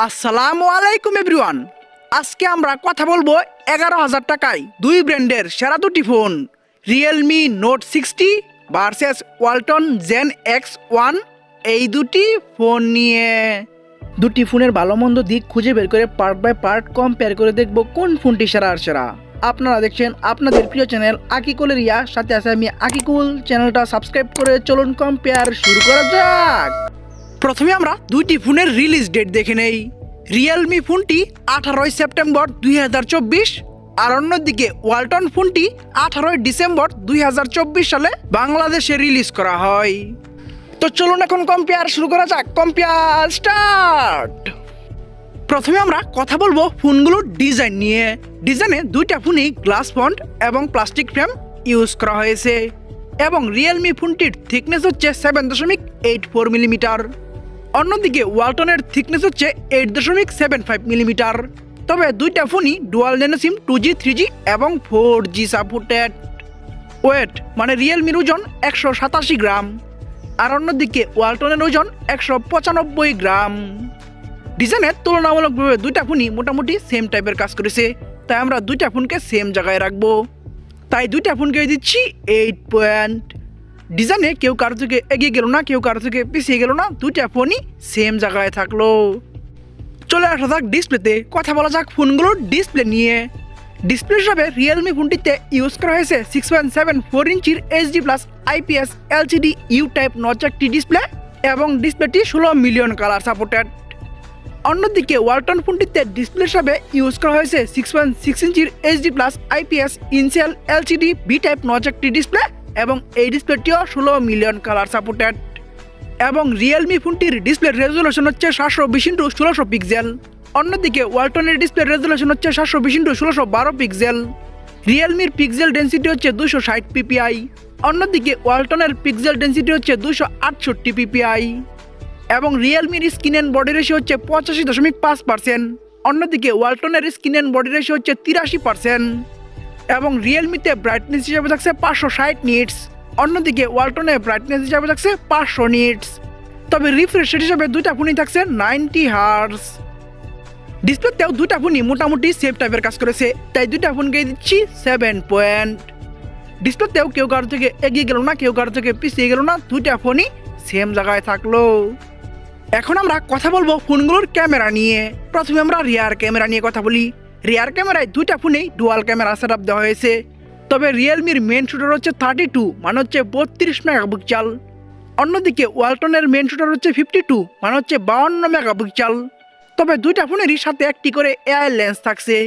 আসসালামু আলাইকুম এভরিওয়ান। আজকে আমরা কথা বলবো 11,000 টাকায় দুই ব্র্যান্ডের সেরা দুটি ফোন, Realme Note 60 versus Walton Zen X1। এই দুটি ফোন নিয়ে দুটি ফোনের ভালো মন্দ দিক খুঁজে বের করে পার্ট বাই পার্ট কম্পেয়ার করে দেখব কোন ফোনটি সেরা আর সেরা। আপনারা দেখছেন আপনাদের প্রিয় চ্যানেল আকিকুল রিয়া, সাথে আছে আমি আকিকুল। চ্যানেলটা সাবস্ক্রাইব করে চলুন কম্পেয়ার শুরু করা যাক। প্রথমে আমরা দুইটি ফোনের রিলিজ ডেট দেখে নেই। রিয়েলমি ফোনটি 18 সেপ্টেম্বর 2024, আর অন্যদিকে ওয়ালটন ফোনটি 18 ডিসেম্বর 2024 সালে বাংলাদেশে রিলিজ করা হয়। তো চলুন এখন কম্পেয়ার শুরু করা যাক। Compare start. প্রথমে আমরা কথা বলবো ফোনগুলোর ডিজাইন নিয়ে। ডিজাইনে দুইটা ফোনই গ্লাস ফন্ট এবং প্লাস্টিক ফ্রেম ইউজ করা হয়েছে, এবং রিয়েলমি ফোনটির থিকনেস হচ্ছে 7.84 মিলিমিটার। অন্যদিকে ওয়ালটনের থিকনেস হচ্ছে 8.75 মিলিমিটার। তবে দুইটা ফোনই ডুয়াল ন্যানো সিম 2G 3G এবং 4G সাপোর্টেড। ওয়েট মানে রিয়েলমির ওজন 187 গ্রাম, আর অন্যদিকে ওয়ালটনের ওজন 195 গ্রাম। ডিজাইনের তুলনামূলকভাবে দুইটা ফোনই মোটামুটি সেম টাইপের কাজ করেছে, তাই আমরা দুইটা ফোনকে সেম জায়গায় রাখবো। তাই দুইটা ফোনকে দিচ্ছি 8 পয়েন্ট। ডিজাইনে কেউ কারো থেকে এগিয়ে গেল না, কেউ কারো থেকে পিছিয়ে গেল না, দুইটা ফোনই সেম জায়গায় থাকলো। চলে আসা যাক ডিসপ্লেতে। কথা বলা যাক ফোনগুলোর ডিসপ্লে নিয়ে। ডিসপ্লে হিসাবে রিয়েলমি ফোনটিতে ইউজ করা হয়েছে 6.74 ইঞ্চির HD+ IPS LCD U type notch একটি ডিসপ্লে, এবং ডিসপ্লেটি 16 মিলিয়ন কালার সাপোর্টেড। অন্যদিকে ওয়ালটন ফোনটিতে ডিসপ্লে হিসাবে ইউজ করা হয়েছে 6.6 ইঞ্চির HD+ IPS incell LCD V type notch একটি ডিসপ্লে, এবং এই ডিসপ্লেটিও 16 মিলিয়ন কালার সাপোর্টেড। এবং রিয়েলমি ফোনটির ডিসপ্লে রেজুলেশন হচ্ছে 720x1600 পিক্সেল। অন্যদিকে ওয়ালটনের ডিসপ্লে রেজুলেশন হচ্ছে 720x1612 পিক্সেল। রিয়েলমির পিক্সেল ডেন্সিটি হচ্ছে 260 ppi, অন্যদিকে ওয়ালটনের পিক্সেল ডেন্সিটি হচ্ছে 268 ppi। এবং রিয়েলমির স্ক্রিন অ্যান্ড বডি রেশিও হচ্ছে 85.5%, অন্যদিকে ওয়ালটনের স্ক্রিন অ্যান্ড বডি রেশিও হচ্ছে 83%। এবং রিয়েলমিতে ব্রাইটনেস হিসাবে থাকছে 560 নিটস, অন্যদিকে ওয়ালটনে ব্রাইটনেস হিসাবে থাকছে 500 নিটস। তবে রিফ্রেশ রেট হিসাবে দুইটা ফোনই থাকছে 90 হার্টজ। ডিসপ্লেতেও দুইটা ফোনই মোটামুটি সেম টাইপের কাজ করেছে, তাই দুইটা ফোনকে দিচ্ছি 7 পয়েন্ট। ডিসপ্লেতেও কেউ কারো থেকে এগিয়ে গেল না, কেউ কারো থেকে পিছিয়ে গেল না, দুইটা ফোনই সেম জায়গায় থাকলো। এখন আমরা কথা বলবো ফোনগুলোর ক্যামেরা নিয়ে। প্রথমে আমরা রিয়ার ক্যামেরা নিয়ে কথা বলি। রিয়ার ক্যামেরায় দুইটা ফোনেই ডুয়াল ক্যামেরা সেটআপ দেওয়া হয়েছে। তবে রিয়েলমির মেন শুটার হচ্ছে 32, মানে হচ্ছে 32 মেগাপিক্সেল। অন্যদিকে ওয়ালটনের মেন শুটার হচ্ছে 52, মানে হচ্ছে 52 মেগাপিক্সেল। তবে দুইটা ফোনেরই সাথে একটি করে এআই লেন্স থাকছে,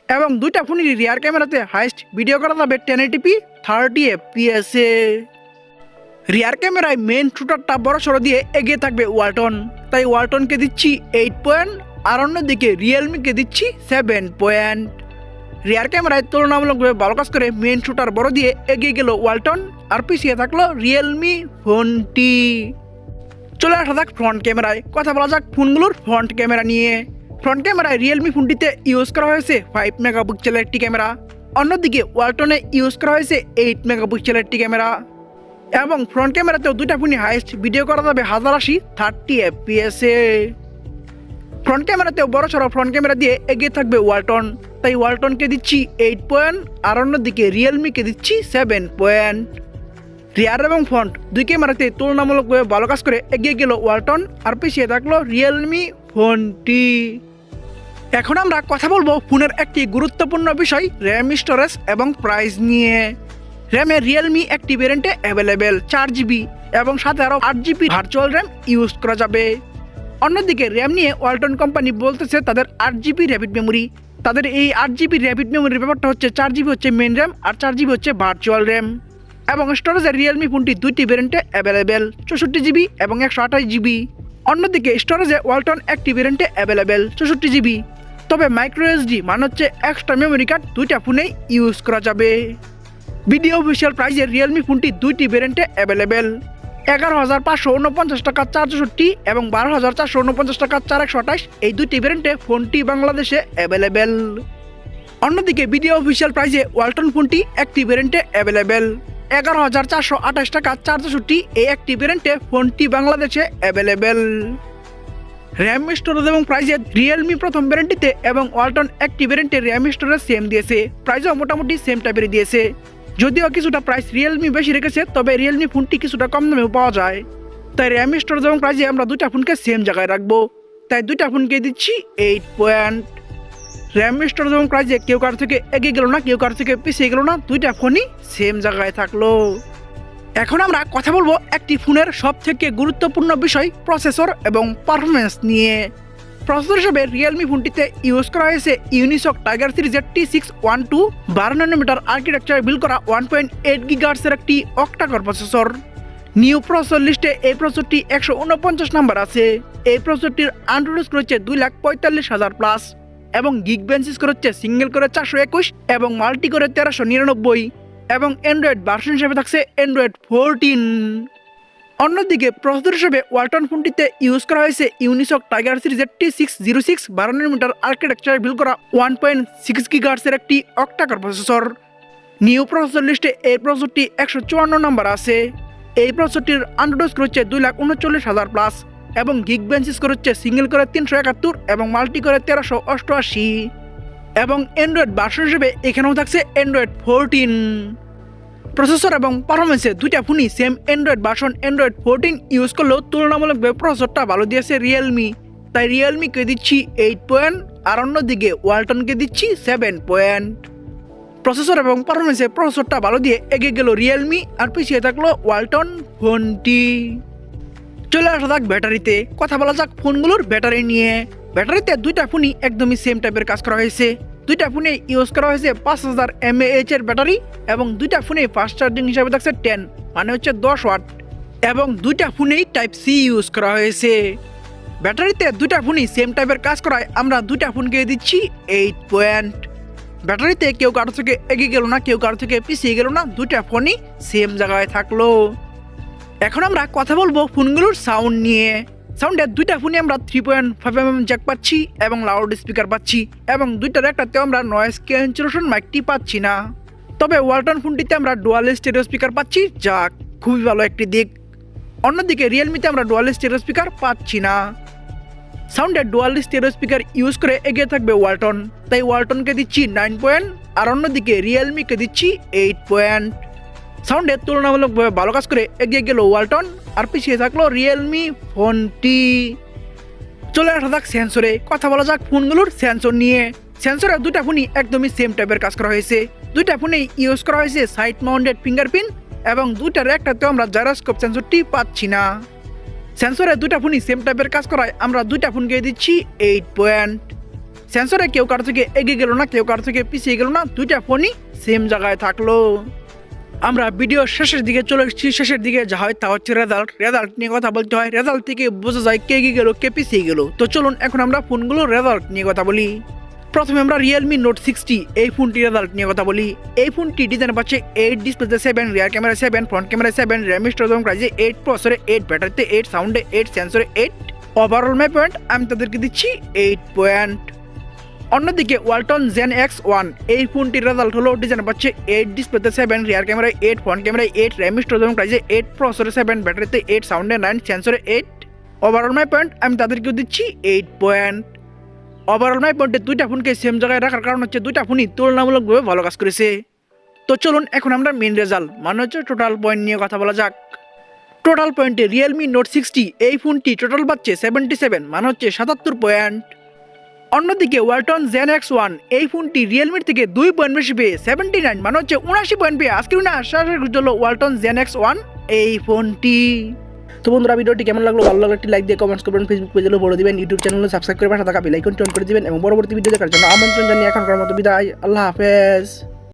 এবং দুইটা ফোনেরই রিয়ার ক্যামেরাতে হাইস্ট ভিডিও করা যাবে 1080p 30 fps এ। রিয়ার ক্যামেরায় মেন শুটারটা বড় সড়ো দিয়ে এগিয়ে থাকবে ওয়ালটন, তাই ওয়ালটনকে দিচ্ছি 8 পয়েন্ট, আর অন্যদিকে রিয়েলমিকে দিচ্ছি 7 পয়েন্ট। রিয়ার ক্যামেরায় তুলনামূলকভাবে ভালো কাজ করে মেন শুটার বড় দিয়ে এগিয়ে গেল ওয়ালটন, আর পিছিয়ে থাকলো রিয়েলমি ফোনটি। চলে আসা যাক ফ্রন্ট ক্যামেরায়। কথা বলা যাক ফোনগুলোর ফ্রন্ট ক্যামেরা নিয়ে। ফ্রন্ট ক্যামেরায় রিয়েলমি ফোনটিতে ইউজ করা হয়েছে 5 মেগাপিক্সেলের একটি ক্যামেরা, অন্যদিকে ওয়ালটনে ইউজ করা হয়েছে 8 মেগাপিক্সেলের একটি ক্যামেরা। এবং ফ্রন্ট ক্যামেরাতেও দুইটা ফোনই হাইস্ট ভিডিও করা যাবে 1080 30 fps এ। ফ্রন্ট ক্যামেরাতেও বড় সড়ো ফ্রন্ট ক্যামেরা দিয়ে এগিয়ে থাকবে ওয়ালটন, তাই ওয়ালটনকে দিচ্ছি 8 পয়েন্ট, আর অন্যদিকে রিয়েলমিকে দিচ্ছি 7 পয়েন্ট। রিয়ার এবং ফ্রন্ট দুই ক্যামেরাতে তুলনামূলকভাবে ভালো কাজ করে এগিয়ে গেল ওয়ালটন, আর পিছিয়ে থাকলো রিয়েলমি ফোনটি। এখন আমরা কথা বলবো ফোনের একটি গুরুত্বপূর্ণ বিষয়, র্যাম, স্টোরেজ এবং প্রাইস নিয়ে। র্যামে রিয়েলমি একটি ভ্যারিয়েন্টে অ্যাভেলেবেল 4GB, এবং সাথে আরও 8GB ভার্চুয়াল র্যাম ইউজ করা যাবে। অন্যদিকে র্যাম নিয়ে ওয়ালটন কোম্পানি বলতেছে তাদের 8GB র্যাপিড মেমোরি। তাদের এই 8GB র্যাপিড মেমোরির ব্যাপারটা হচ্ছে 4GB হচ্ছে মেন র্যাম, আর 4GB হচ্ছে ভার্চুয়াল র্যাম। এবং স্টোরেজে রিয়েলমি ফোনটি দুইটি ভ্যারিয়েন্টে অ্যাভেলেবেল, 64GB এবং 128GB। অন্যদিকে স্টোরেজে ওয়ালটন একটি ভ্যারিয়েন্টে অ্যাভেলেবেল 64GB। তবে মাইক্রো এসডি মানে হচ্ছে এক্সট্রা মেমোরি কার্ড দুইটা ফোনেই ইউজ করা যাবে। ভিডিও অফিসিয়াল প্রাইসে রিয়েলমি ফোনটি দুইটি ভ্যারিয়েন্টে অ্যাভেলেবেল, 11,549 টাকা 464 এবং 12,449 টাকা 428। এই দুইটি ভ্যারিয়েন্টে ফোনটি বাংলাদেশে অ্যাভেলেবেল। অন্যদিকে ভিডিও অফিসিয়াল প্রাইসে ওয়ালটন ফোনটি একটি ভ্যারিয়েন্টে অ্যাভেলেবেল, 11,428 টাকা 464। এই একটি ভ্যারিয়েন্টে ফোনটি বাংলাদেশে অ্যাভেলেবেল। র্যাম স্টোরেজ এবং প্রাইসে রিয়েলমি প্রথম ভ্যারিয়েন্টটিতে এবং ওয়ালটন একটি ভ্যারিয়েন্টের র্যাম স্টোরেজ সেম দিয়েছে, প্রাইসও মোটামুটি সেম টাইপেরই দিয়েছে। যদিও কিছুটা প্রাইস রিয়েলমি বেশি রেখেছে, তবে রিয়েলমি ফোনটি কিছুটা কম দামেও পাওয়া যায়। তাই র্যাম স্টোরেজ এবং প্রাইসে আমরা দুইটা ফোনকে সেম জায়গায় রাখবো। তাই দুইটা ফোনকে দিচ্ছি 8 পয়েন্ট। র্যাম স্টোরেজ এবং প্রাইসে কেউ কারো থেকে এগিয়ে গেল না, কেউ কারো থেকে পিছিয়ে গেল না, দুইটা ফোনই সেম জায়গায় থাকলো। এখন আমরা কথা বলবো একটি ফোনের সব থেকে গুরুত্বপূর্ণ বিষয় প্রসেসর এবং পারফরমেন্স নিয়ে। প্রসেসর হিসেবে রিয়েলমি ফোনটিতে ইউজ করা হয়েছে ইউনিসক টাইগার সিরিজের T612 12 ন্যানোমিটার আর্কিটেকচার বিল্ড করা 1.8 গিগাহার্টজের একটি অক্টাকোর প্রসেসর। নিউ প্রসেসর লিস্টে এই প্রসেসরটি 149 নাম্বার আছে। এই প্রসেসরটির আন্ড্রয়েড স্কোর হচ্ছে 2,45,000 প্লাস এবং গিগ বেঞ্চ স্কোর হচ্ছে সিঙ্গেল করে 421 এবং মাল্টি করে 1399 এবং অ্যান্ড্রয়েড ভার্সন হিসেবে থাকছে অ্যান্ড্রয়েড 14। অন্যদিকে প্রসেসর হিসেবে ওয়ালটন ফোনটিতে ইউজ করা হয়েছে ইউনিসক টাইগার সিরিজের T606 12 ন্যানোমিটার আর্কিটেকচার বিল্ড করা 1.6 গিগাহার্টজের একটি অক্টাকোর প্রসেসর। নিউ প্রসেসর লিস্টে এই প্রসেসরটি 154 নাম্বার আছে। এই প্রসেসরটির আন্ড্রয়েড স্কোর হচ্ছে 2,39,000 প্লাস এবং গিগ বেঞ্চ স্কোর হচ্ছে সিঙ্গেল করে 371 এবং মাল্টি করে 1388 এবং অ্যান্ড্রয়েড ভার্সন হিসেবে এখানেও থাকছে অ্যান্ড্রয়েড 14। প্রসেসর এবং পারফরমেন্সে দুইটা ফোনই same Android version Android 14 use করলেও তুলনামূলকভাবে প্রসেসরটা ভালো দিয়েছে রিয়েলমি। তাই রিয়েলমিকে দিচ্ছি 8 পয়েন্ট আর অন্যদিকে ওয়ালটনকে দিচ্ছি 7 পয়েন্ট। প্রসেসর এবং পারফরমেন্সে প্রসেসরটা ভালো দিয়ে এগিয়ে গেল রিয়েলমি আর পিছিয়ে থাকলো ওয়ালটন ফোনটি। চলে আসা যাক ব্যাটারিতে, কথা বলা যাক ফোনগুলোর ব্যাটারি নিয়ে। ব্যাটারিতে দুইটা ফোনই একদমই সেম টাইপের কাজ করা হয়েছে। দুইটা ফোনে ইউজ করা হয়েছে 5000 mAh এর ব্যাটারি এবং দুইটা ফোনে ফাস্ট চার্জিং হিসাবে থাকছে 10 মানে হচ্ছে 10 ওয়াট এবং দুইটা ফোনেই টাইপ সি ইউজ করা হয়েছে। ব্যাটারিতে দুইটা ফোনই সেম টাইপের কাজ করায় আমরা দুইটা ফোনকে দিচ্ছি 8 পয়েন্ট। ব্যাটারিতে কেউ কারো থেকে এগিয়ে গেল না, কেউ কারো থেকে পিছিয়ে গেল না, দুইটা ফোনই সেম জায়গায় থাকলো। এখন আমরা কথা বলবো ফোনগুলোর সাউন্ড নিয়ে। সাউন্ডের দুইটা ফোনে আমরা 3.5mm জ্যাক পাচ্ছি এবং লাউড স্পিকার পাচ্ছি এবং দুইটার একটাতেও আমরা নয়েজ ক্যান্সেলেশন মাইকটি পাচ্ছি না। তবে ওয়ালটন ফোনটিতে আমরা ডুয়াল স্টেরিও স্পিকার পাচ্ছি, যা খুবই ভালো একটি দিক। অন্যদিকে রিয়েলমিতে আমরা ডুয়াল স্টেরিও স্পিকার পাচ্ছি না। সাউন্ডের ডুয়াল স্টেরিও স্পিকার ইউজ করে এগিয়ে থাকবে ওয়ালটন, তাই ওয়ালটনকে দিচ্ছি 9 পয়েন্ট আর অন্যদিকে রিয়েলমিকে দিচ্ছি 8 পয়েন্ট। সাউন্ডের তুলনামূলকভাবে ভালো কাজ করে এগিয়ে গেল ওয়ালটন আর পিছিয়ে থাকলো রিয়েলমি ফোনটি। চলে আসা যাক সেন্সরে, কথা বলা যাক ফোনগুলোর সেন্সর নিয়ে। সেন্সরের দুইটা ফোনই একদমই সেম টাইপের কাজ করা হয়েছে। দুইটা ফোনেই ইউজ করা হয়েছে সাইড মাউন্টেড ফিঙ্গারপ্রিন্ট এবং দুইটার একটাতেও আমরা জাইরোস্কোপ সেন্সরটি পাচ্ছি না। সেন্সরের দুইটা ফোনই সেম টাইপের কাজ করায় আমরা দুইটা ফোনকে দিচ্ছি 8 পয়েন্ট। সেন্সরে কেউ কারো থেকে এগিয়ে গেল না, কেউ কারো থেকে পিছিয়ে গেল না, দুইটা ফোনই সেম জায়গায় থাকলো। আমরা ভিডিওর শেষের দিকে চলে এসেছি। শেষের দিকে যা হয় তা হচ্ছে রেজাল্ট নিয়ে কথা বলতে হয়। রেজাল্ট থেকে বোঝা যায় কে এগিয়ে গেল কে পিছিয়ে গেল। তো চলুন এখন আমরা ফোনগুলোর রেজাল্ট নিয়ে কথা বলি। প্রথমে আমরা রিয়েলমি নোট 60 এই ফোনটির রেজাল্ট নিয়ে কথা বলি। এই ফোনটি ডিজাইন পাচ্ছে 8, ডিসপ্লেতে 7, rear camera 7, front camera 7, RAM storage এবং প্রাইসে 8, প্রসেসরে 8, ব্যাটারিতে 8, সাউন্ডে 8, সেন্সরে 8। ওভারঅল মাই পয়েন্ট আমি তাদেরকে দিচ্ছি 8 পয়েন্ট। অন্যদিকে ওয়ালটন জেন X1 এই ফোনটির রেজাল্ট হলো ডিজাইন পাচ্ছে 8, ডিসপ্লেতে 7, রিয়ার ক্যামেরায় 8, ফ্রন্ট ক্যামেরায় 8, র্যাম স্টোরেজ এবং প্রাইসে 8, প্রসেসরে 7, ব্যাটারিতে 8, সাউন্ডে 9, সেন্সরে 8। ওভারঅল মাই পয়েন্ট আমি তাদেরকেও দিচ্ছি 8 পয়েন্ট। ওভারঅল মাই পয়েন্টে দুইটা ফোনকে সেম জায়গায় রাখার কারণ হচ্ছে দুইটা ফোনই তুলনামূলকভাবে ভালো কাজ করেছে। তো চলুন এখন আমরা মেন রেজাল্ট মানে হচ্ছে টোটাল পয়েন্ট নিয়ে কথা বলা যাক। টোটাল পয়েন্টে রিয়েলমি নোট 60 এই ফোনটি টোটাল পাচ্ছে 77 মানে হচ্ছে 77 পয়েন্ট। অন্যদিকে ওয়ালটন জেন X1 এই ফোনটি রিয়েলমির থেকে 2 পয়েন্ট বেশি পেয়ে 79 মানে হচ্ছে 79 পয়েন্ট পেয়ে আজকে হলো ওয়ালটন জেন X1 এই ফোনটি। তো বন্ধুরা ভিডিওটি কেমন লাগলো, ভালো লাগলে একটি লাইক দিয়ে কমেন্টস করবেন, ফেসবুক পেজে ফলো দিবেন, ইউটিউব চ্যানেলে সাবস্ক্রাইব করে পাশে থাকা বেল আইকনটি অন করে দিবেন এবং পরবর্তী ভিডিও দেখার জন্য আমন্ত্রণ জানিয়ে এখনকার মতো বিদায়। আল্লাহ হাফেজ।